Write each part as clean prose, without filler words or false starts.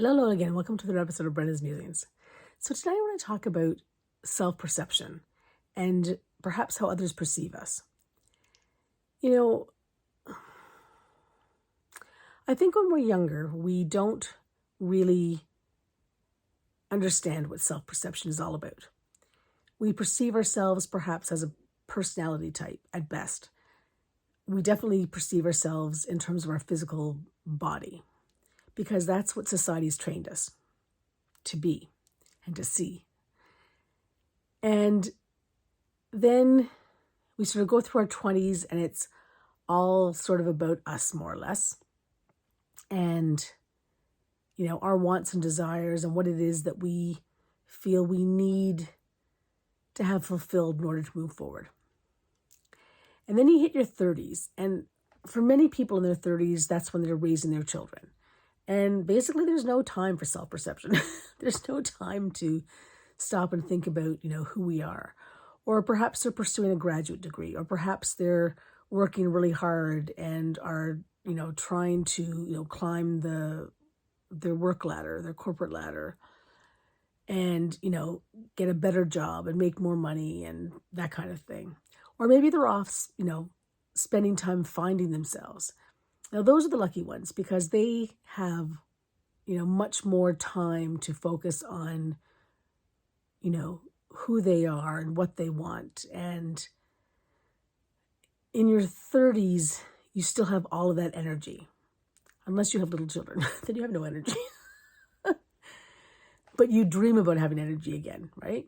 Hello again. Welcome to another episode of Brenda's Musings. So today I want to talk about self-perception and perhaps how others perceive us. You know, I think when we're younger, we don't really understand what self-perception is all about. We perceive ourselves perhaps as a personality type at best. We definitely perceive ourselves in terms of our physical body because that's what society's trained us to be and to see. And then we sort of go through our 20s and it's all sort of about us, more or less. And, our wants and desires and what it is that we feel we need to have fulfilled in order to move forward. And then you hit your 30s. And for many people in their 30s, that's when they're raising their children. And basically, there's no time for self-perception. There's no time to stop and think about, who we are. Or perhaps they're pursuing a graduate degree, or perhaps they're working really hard and are, trying to, climb their work ladder, their corporate ladder, and, get a better job and make more money and that kind of thing. Or maybe they're off, spending time finding themselves. Now, those are the lucky ones because they have, much more time to focus on, who they are and what they want. And in your 30s, you still have all of that energy. Unless you have little children, then you have no energy. But you dream about having energy again, right?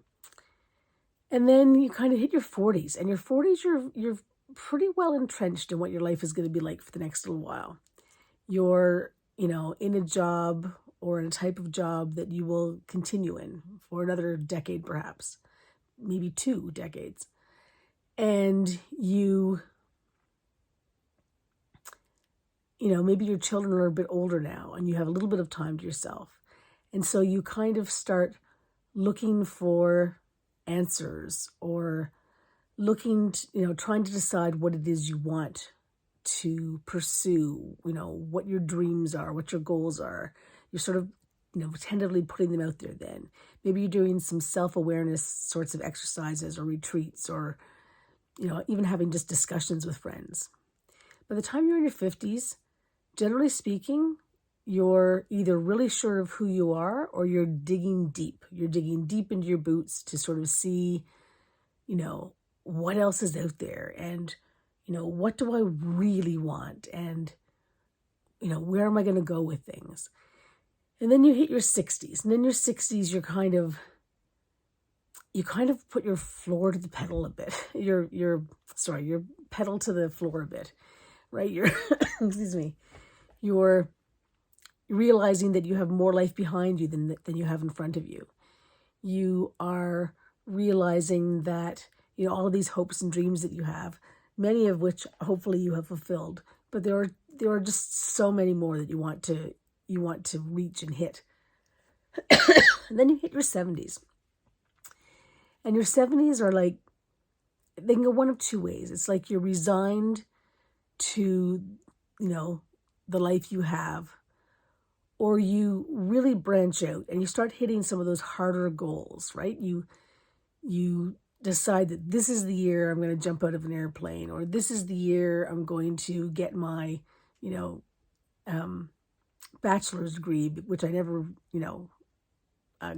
And then you kind of hit your 40s. And your 40s, you're pretty well entrenched in what your life is going to be like for the next little while. You're, in a job or in a type of job that you will continue in for another decade, perhaps, maybe 2 decades. And maybe your children are a bit older now and you have a little bit of time to yourself. And so you kind of start looking for answers or looking to, trying to decide what it is you want to pursue, what your dreams are, what your goals are. You're sort of, tentatively putting them out there then. Maybe you're doing some self-awareness sorts of exercises or retreats or, even having just discussions with friends. By the time you're in your 50s, generally speaking, you're either really sure of who you are or you're digging deep. You're digging deep into your boots to sort of see, what else is out there and, what do I really want and, where am I going to go with things? And then you hit your 60s. And in your 60s, you kind of put your floor to the pedal a bit. Your pedal to the floor a bit, right? Excuse me. You're realizing that you have more life behind you than you have in front of you. You are realizing that, all of these hopes and dreams that you have, many of which hopefully you have fulfilled, but there are just so many more that you want to reach and hit. And then you hit your 70s. And your 70s are like, they can go one of two ways. It's like you're resigned to, the life you have, or you really branch out and you start hitting some of those harder goals, right? You decide that this is the year I'm going to jump out of an airplane, or this is the year I'm going to get my, bachelor's degree, which I never,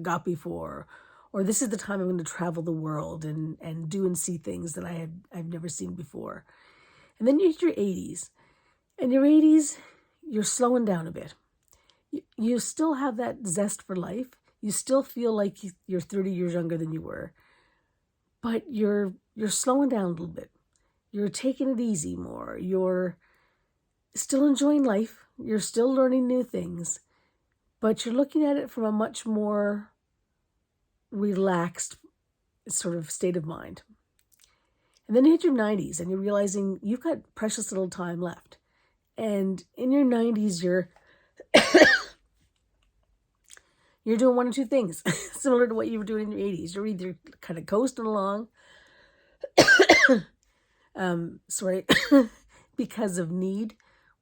got before, or this is the time I'm going to travel the world and do and see things that I've never seen before. And then you hit your 80s, and your 80s, you're slowing down a bit. You still have that zest for life. You still feel like you're 30 years younger than you were, but you're slowing down a little bit. You're taking it easy more. You're still enjoying life. You're still learning new things, but you're looking at it from a much more relaxed sort of state of mind. And then you hit your 90s and you're realizing you've got precious little time left. And in your 90s, you're doing one or two things similar to what you were doing in your 80s. You're either kind of coasting along, because of need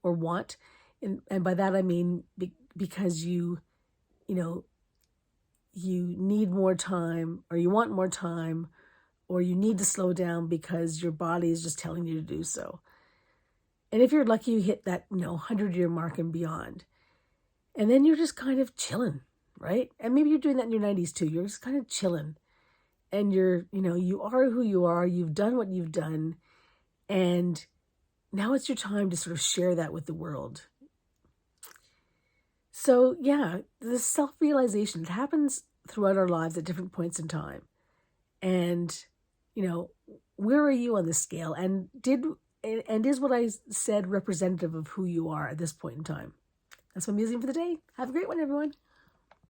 or want. And by that, I mean, because you you know, you need more time, or you want more time, or you need to slow down because your body is just telling you to do so. And if you're lucky, you hit that, 100-year mark and beyond. And then you're just kind of chilling, right? And maybe you're doing that in your 90s too. You're just kind of chilling. And you are who you are. You've done what you've done. And now it's your time to sort of share that with the world. So yeah, the self-realization, it happens throughout our lives at different points in time. And, where are you on the scale? And is what I said representative of who you are at this point in time? That's my musing for the day. Have a great one, everyone.